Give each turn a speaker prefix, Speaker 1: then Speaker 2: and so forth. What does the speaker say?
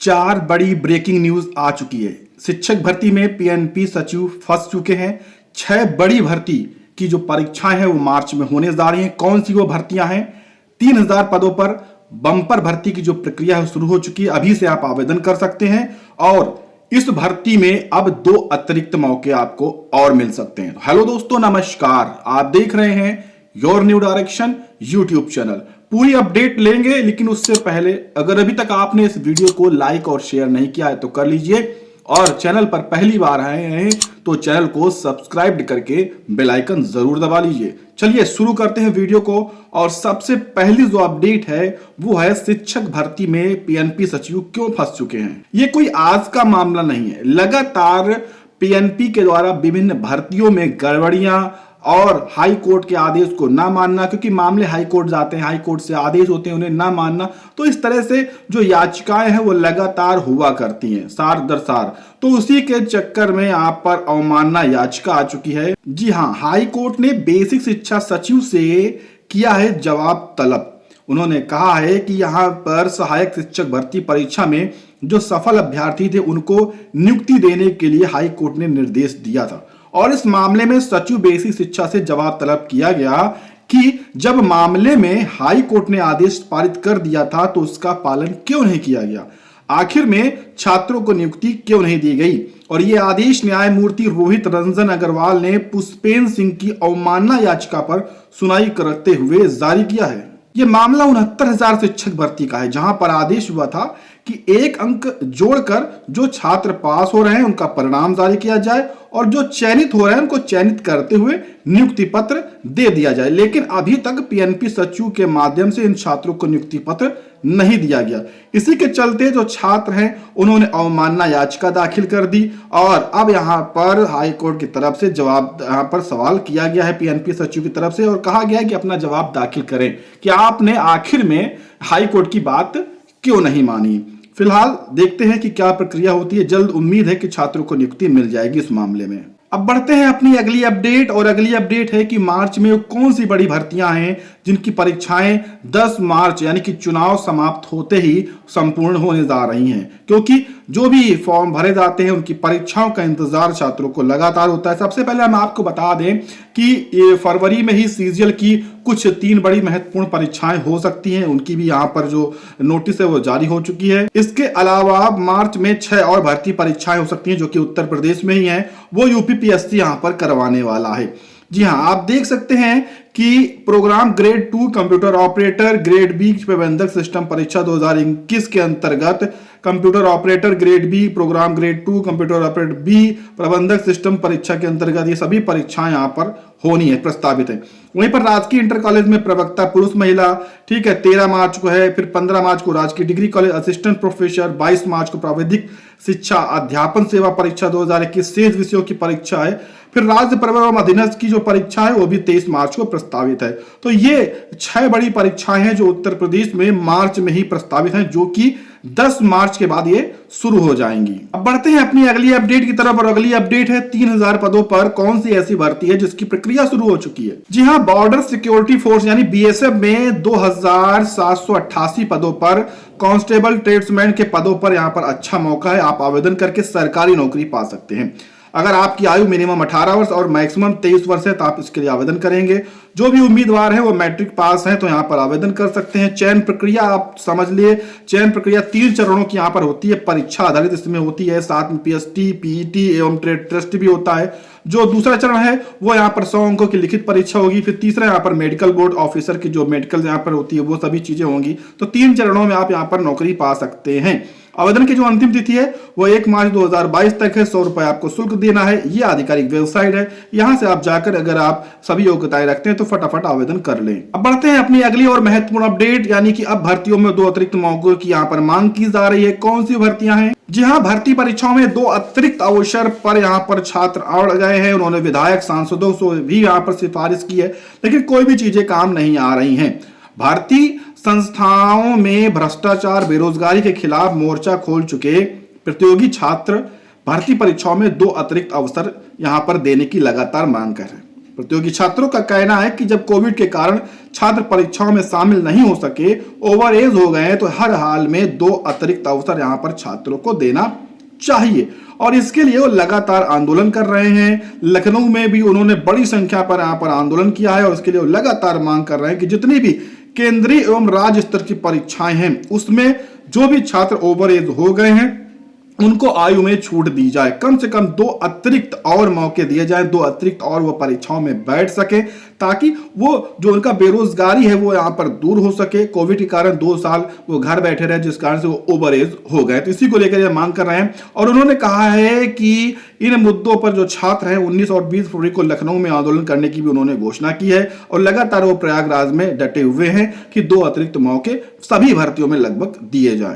Speaker 1: चार बड़ी breaking news आ चुकी है। शिक्षक भर्ती में पीएनपी सचिव फंस चुके हैं। 6 बड़ी भर्ती की जो परीक्षाएं हैं वो मार्च में होने जा रही हैं। कौन सी वो भर्तियां हैं? 3000 पदों पर बम्पर भर्ती की जो प्रक्रिया है शुरू हो चुकी है। अभी से आप आवेदन कर सकते हैं और इस भर्ती में अब 2 अतिरिक्त मौके आपको और मिल सकते हैं। हेलो दोस्तों, नमस्कार। आप देख रहे हैं your new direction YouTube channel. पूरी अपडेट लेंगे, लेकिन उससे पहले अगर अभी तक आपने इस वीडियो को लाइक और शेयर नहीं किया है तो कर लीजिए, और चैनल पर पहली बार आए हैं तो चैनल को सब्सक्राइब करके बेल आइकन जरूर दबा लीजिए। चलिए शुरू करते हैं वीडियो को। और सबसे पहली जो अपडेट है वो है शिक्षक भर्ती में पीएनपी सचिव क्यों फंस चुके हैं। ये कोई आज का मामला नहीं है। लगातार पीएनपी के द्वारा विभिन्न भर्तियों में गड़बड़ियां और हाई कोर्ट के आदेश को ना मानना, क्योंकि मामले हाई कोर्ट जाते हैं, हाई कोर्ट से आदेश होते हैं, उन्हें ना मानना, तो इस तरह से जो याचिकाएं हैं वो लगातार हुआ करती हैं सार दर सार। तो उसी के चक्कर में यहाँ पर अवमानना याचिका आ चुकी है। जी हाँ, हाई कोर्ट ने बेसिक शिक्षा सचिव से किया है जवाब तलब। उन्होंने कहा है कि यहाँ पर सहायक शिक्षक भर्ती परीक्षा में जो सफल अभ्यर्थी थे उनको नियुक्ति देने के लिए हाई कोर्ट ने निर्देश दिया था, और इस मामले में सचिव बेसिक शिक्षा से जवाब तलब किया गया कि जब मामले में हाई कोर्ट ने आदेश पारित कर दिया था तो उसका पालन क्यों नहीं किया गया, आखिर में छात्रों को नियुक्ति क्यों नहीं दी गई। और यह आदेश न्यायमूर्ति रोहित रंजन अग्रवाल ने पुष्पेंद्र सिंह की अवमानना याचिका पर सुनवाई करते हुए जारी किया है। यह मामला 69,000 शिक्षक भर्ती का है, जहां पर आदेश हुआ था कि 1 अंक जोड़कर जो छात्र पास हो रहे हैं उनका परिणाम जारी किया जाए और जो चयनित हो रहे हैं उनको चयनित करते हुए नियुक्ति पत्र दे दिया जाए। लेकिन अभी तक पीएनपी सचिव के माध्यम से इन छात्रों को नियुक्ति पत्र नहीं दिया गया। इसी के चलते जो छात्र हैं उन्होंने अवमानना याचिका दाखिल कर दी, और अब यहाँ पर हाई कोर्ट की तरफ से जवाब यहाँ पर सवाल किया गया है पीएनपी सचिव की तरफ से, और कहा गया है कि अपना जवाब दाखिल करें कि आपने आखिर में हाई कोर्ट की बात क्यों नहीं मानी। फिलहाल देखते हैं कि क्या प्रक्रिया होती है। जल्द उम्मीद है कि छात्रों को नियुक्ति मिल जाएगी इस मामले में। अब बढ़ते हैं अपनी अगली अपडेट, और अगली अपडेट है कि मार्च में कौन सी बड़ी भर्तियां हैं जिनकी परीक्षाएं 10 मार्च यानी कि चुनाव समाप्त होते ही संपूर्ण होने जा रही हैं, क्योंकि जो भी फॉर्म भरे जाते हैं उनकी परीक्षाओं का इंतजार छात्रों को लगातार होता है। सबसे पहले हम आपको बता दें कि ये फरवरी में ही सीजीएल की कुछ 3 बड़ी महत्वपूर्ण परीक्षाएं हो सकती हैं, उनकी भी यहाँ पर जो नोटिस है वो जारी हो चुकी है। इसके अलावा मार्च में 6 और भर्ती परीक्षाएं हो सकती हैं जो कि उत्तर प्रदेश में ही हैं, वो यूपीपीएससी यहाँ पर करवाने वाला है। जी हाँ, आप देख सकते हैं कि programme grade 2 computer operator grade B प्रबंधक सिस्टम परीक्षा 2021 के अंतर्गत computer operator grade B, programme grade 2 computer operator B प्रबंधक सिस्टम परीक्षा के अंतर्गत ये सभी परीक्षाएं यहाँ पर होनी है, प्रस्तावित है। वहीं पर राजकीय इंटर कॉलेज में प्रवक्ता पुरुष महिला, ठीक है, 13 मार्च को है। फिर 15 मार्च को राजकीय डिग्री कॉलेज असिस्टेंट प्रोफेसर, 22 मार्च को प्राविधिक शिक्षा अध्यापन सेवा परीक्षा 2021 शेष विषयों की परीक्षा है। फिर राज्य परिवहन एवं अधीनस्थ की जो परीक्षा है वो भी 23 मार्च को प्रस्तावित है। तो ये 6 बड़ी परीक्षाएं हैं जो उत्तर प्रदेश में मार्च में ही प्रस्तावित हैं, जो कि 10 मार्च के बाद ये शुरू हो जाएंगी। अब बढ़ते हैं अपनी अगली अपडेट की तरफ, और अगली अपडेट है 3000 पदों पर कौन सी ऐसी भर्ती है जिसकी प्रक्रिया शुरू हो चुकी है। जी हाँ, बॉर्डर सिक्योरिटी फोर्स यानी बीएसएफ में 2788 पदों पर कांस्टेबल ट्रेड्समैन के पदों पर यहाँ पर अच्छा मौका है। आप आवेदन करके सरकारी नौकरी पा सकते हैं। अगर आपकी आयु मिनिमम 18 वर्ष और मैक्सिमम 23 वर्ष है तो आप इसके लिए आवेदन करेंगे। जो भी उम्मीदवार है वो मैट्रिक पास है तो यहाँ पर आवेदन कर सकते हैं। चयन प्रक्रिया आप समझ लिए, चयन प्रक्रिया 3 चरणों की यहाँ पर होती है। परीक्षा आधारित इसमें होती है, साथ में पीएसटी, पीईटी एवं ट्रेड टेस्ट भी होता है। जो दूसरा चरण है वो यहाँ पर 100 अंकों की लिखित परीक्षा होगी। फिर तीसरा यहाँ पर मेडिकल बोर्ड ऑफिसर की जो मेडिकल यहाँ पर होती है वो सभी चीजें होंगी। तो 3 चरणों में आप यहाँ पर नौकरी पा सकते हैं। आवेदन की जो अंतिम तिथि है वो 1 मार्च 2022 तक है। 100 रुपए आपको शुल्क देना है। ये आधिकारिक वेबसाइट है, यहां से आप जाकर अगर आप सभी योग्यताएं रखते हैं तो फटाफट आवेदन कर लें। अब बढ़ते हैं अपनी अगली और महत्वपूर्ण अपडेट, यानी कि अब भर्तियों में 2 अतिरिक्त मौकों की यहाँ पर मांग की जा रही है। कौन सी भर्तियां हैं? जी हाँ, भर्ती परीक्षाओं में 2 अतिरिक्त अवसर पर यहाँ पर छात्र अड़ गए हैं। उन्होंने विधायक सांसदों से भी यहाँ पर सिफारिश की है, लेकिन कोई भी चीजें काम नहीं आ रही हैं। भारतीय संस्थाओं में भ्रष्टाचार बेरोजगारी के खिलाफ मोर्चा खोल चुके प्रतियोगी छात्र भर्ती परीक्षाओं में 2 अतिरिक्त अवसर यहां पर देने की लगातार मांग कर रहे हैं। प्रतियोगी छात्रों का कहना है कि जब कोविड के कारण छात्र परीक्षाओं में शामिल नहीं हो सके, ओवर एज हो गए हैं, तो हर हाल में 2 अतिरिक्त अवसर यहां पर छात्रों को देना चाहिए और इसके लिए वो लगातार आंदोलन कर रहे हैं। लखनऊ में भी उन्होंने बड़ी संख्या पर यहां पर आंदोलन किया है और इसके लिए वो लगातार मांग कर रहे हैं कि जितनी भी केंद्रीय एवं राज्य स्तर की परीक्षाएं हैं उसमें जो भी छात्र ओवर एज हो गए हैं उनको आयु में छूट दी जाए, कम से कम 2 अतिरिक्त और मौके दिए जाए, 2 अतिरिक्त और वो परीक्षाओं में बैठ सके ताकि वो जो उनका बेरोजगारी है वो यहाँ पर दूर हो सके। कोविड के कारण 2 साल वो घर बैठे रहे जिस कारण से वो ओवर एज हो गए, तो इसी को लेकर ये मांग कर रहे हैं। और उन्होंने कहा है कि इन मुद्दों पर जो छात्र हैं 19 और 20 फरवरी को लखनऊ में आंदोलन करने की भी उन्होंने घोषणा की है और लगातार वो प्रयागराज में डटे हुए हैं कि 2 अतिरिक्त मौके सभी भर्तियों में लगभग दिए जाएं।